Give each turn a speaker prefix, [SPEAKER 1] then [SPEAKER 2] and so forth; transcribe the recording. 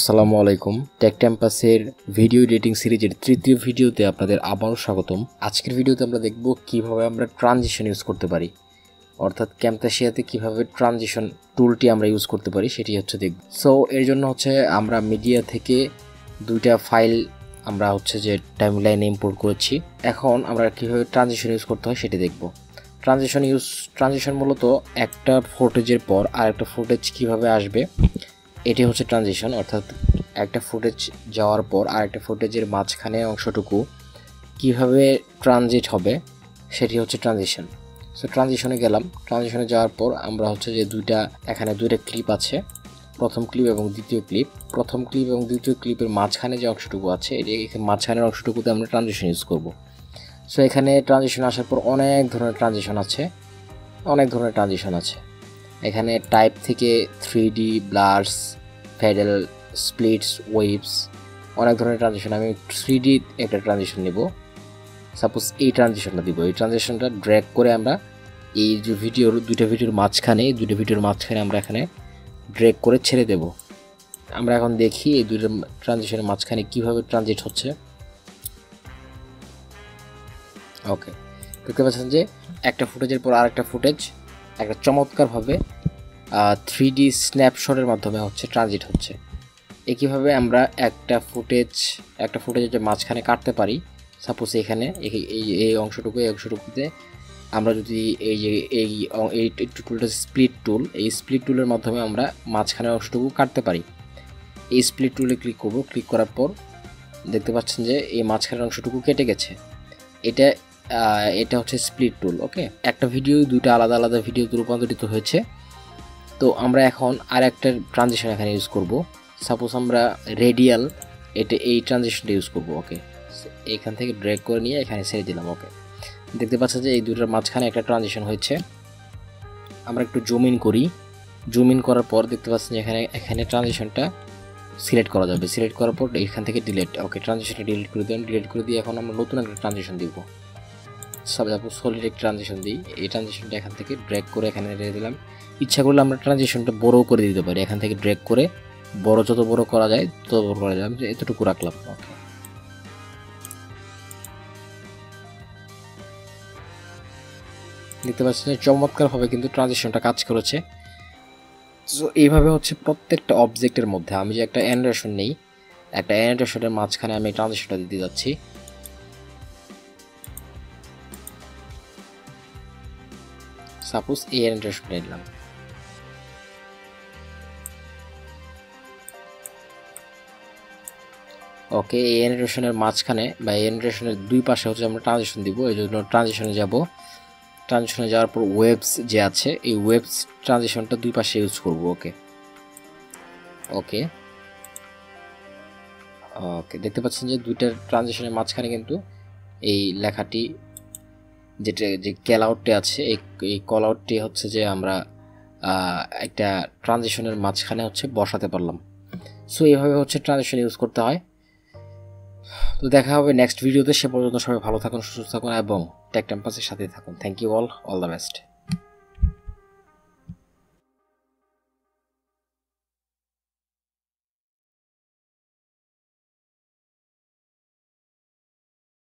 [SPEAKER 1] আসসালামু আলাইকুম। টেক ক্যাম্পাসের ভিডিও এডিটিং সিরিজের তৃতীয় ভিডিওতে আপনাদের আবারও স্বাগতম। আজকের ভিডিওতে আমরা দেখব কিভাবে আমরা ট্রানজিশন ইউজ করতে পারি, অর্থাৎ ক্যামটাসিয়াতে কিভাবে ট্রানজিশন টুলটি আমরা ইউজ করতে পারি সেটি হচ্ছে দেখব। সো এর জন্য হচ্ছে আমরা মিডিয়া থেকে দুইটা ফাইল আমরা হচ্ছে যে টাইমলাইনে ইম্পোর্ট করেছি। এখন আমরা কিভাবে ট্রানজিশন ইউজ করতে হয় সেটি দেখব। ট্রানজিশন মূলত একটা ফুটেজের পর আরেকটা ফুটেজ কিভাবে আসবে এটি হচ্ছে ট্রানজিশন, অর্থাৎ একটা ফুটেজ যাওয়ার পর আরেকটা ফুটেজের মাঝখানে অংশটুকু কিভাবে ট্রানজিট হবে সেটি হচ্ছে ট্রানজিশন। সো ট্রানজিশনে গেলাম, ট্রানজিশনে যাওয়ার পর আমরা হচ্ছে যে এখানে দুইটা ক্লিপ আছে, প্রথম ক্লিপ এবং দ্বিতীয় ক্লিপ। প্রথম ক্লিপ এবং দ্বিতীয় ক্লিপের মাঝখানে যে অংশটুকু আছে এখানে মাঝখানের অংশটুকুতে আমরা ট্রানজিশন ইউজ করব। সো এখানে ট্রানজিশন আসার পর অনেক ধরনের ট্রানজিশন আছে। এখানে টাইপ থেকে 3D, ব্লার্স, ফেডেল, স্প্লিটস, ওয়েভস, অনেক ধরনের ট্রানজিশন। আমি 3D একটা ট্রানজিশন নেব, সাপোজ এই ট্রানজিশনটা দিব। এই ট্রানজিশনটা ড্র্যাগ করে আমরা এই যে দুইটা ভিডিওর মাঝখানে আমরা এখানে ড্র্যাগ করে ছেড়ে দেব। আমরা এখন দেখি এই দুইটা ট্রানজিশনের মাঝখানে কিভাবে ট্রানজিট হচ্ছে। ওকে, দেখতে পাচ্ছেন যে একটা ফুটেজের পর আরেকটা ফুটেজ একটা চমৎকারভাবে 3D স্ন্যাপশটের মাধ্যমে হচ্ছে ট্রানজিট হচ্ছে। একইভাবে আমরা একটা ফুটেজের মাঝখানে কাটতে পারি। সাপোজ এখানে এই অংশটুকুতে আমরা যদি এই টুলটা স্প্লিট টুল, এই স্প্লিট টুলের মাধ্যমে আমরা মাঝখানের অংশটুকু কাটতে পারি। এই স্প্লিট টুলে ক্লিক করব, ক্লিক করার পর দেখতে পাচ্ছেন যে এই মাঝখানের অংশটুকু কেটে গেছে। এটা হচ্ছে স্প্লিট টুল। ওকে, একটা ভিডিও দুইটা আলাদা আলাদা ভিডিওতে রূপান্তরিত হয়েছে। তো আমরা এখন আর একটা ট্রানজিশন এখানে ইউজ করব। সাপোজ আমরা রেডিয়াল এই ট্রানজিশনটা ইউজ করব। ওকে, এখান থেকে ড্র্যাগ করে নিয়ে এখানে ছেড়ে দিলাম। ওকে, দেখতে পাচ্ছেন যে এই দুটোর মাঝখানে একটা ট্রানজিশন হয়েছে। আমরা একটু জুম ইন করার পর দেখতে পাচ্ছেন যে এখানে ট্রানজিশনটা সিলেক্ট করা যাবে। সিলেক্ট করার পর এখান থেকে ডিলিট। ওকে, ট্রানজিশনটা ডিলিট করে দিলাম। ডিলিট করে দিয়ে এখন আমরা নতুন একটা ট্রানজিশন দিব। সাপোজ সলিড একটা ট্রানজিশন দিই। এই ট্রানজিশনটা এখান থেকে ড্র্যাগ করে এখানে রেখে দিলাম। ইচ্ছা করলে আমরা ট্রানজিশনটা বড় করে দিতে পারি। এখান থেকে ড্র্যাগ করে যত বড় করা যায় তত বড় করা যায়। এতটুকু রাখলাম। ওকে, দেখতে পাচ্ছেন চমৎকারভাবে কিন্তু ট্রানজিশনটা কাজ করেছে। সো এইভাবে হচ্ছে প্রত্যেকটা অবজেক্টের মধ্যে আমি যে একটা অ্যানোটেশন নেই, একটা অ্যানোটেশনের মাঝখানে আমি ট্রানজিশনটা দিতে যাচ্ছি। সাপোজ এই অ্যানোটেশনটা নিলাম। ওকে, এই অ্যানোটেশনের মাঝখানে বা এই অ্যানোটেশনের দুই পাশে হচ্ছে আমরা ট্রানজিশন দিব। এই জন্য ট্রানজিশনে যাব। ট্রানজিশনে যাওয়ার পর ওয়েবস যে আছে এই ওয়েবস ট্রানজিশনটা দুই পাশে ইউজ করব। ওকে, দেখতে পাচ্ছেন যে দুইটা ট্রানজিশনের মাঝখানে কিন্তু এই লেখাটি যে কল আউটটি আছে এই কল আউটটি হচ্ছে যে আমরা একটা ট্রানজিশনের মাঝখানে হচ্ছে বসাতে পারলাম। সো এইভাবে হচ্ছে ট্রানজিশন ইউজ করতে হয়। তো দেখা হবে নেক্সট ভিডিওতে। সে পর্যন্ত সবাই ভালো থাকুন, সুস্থ থাকুন এবং টেক ক্যাম্পাসের সাথে থাকুন। Thank you all the best.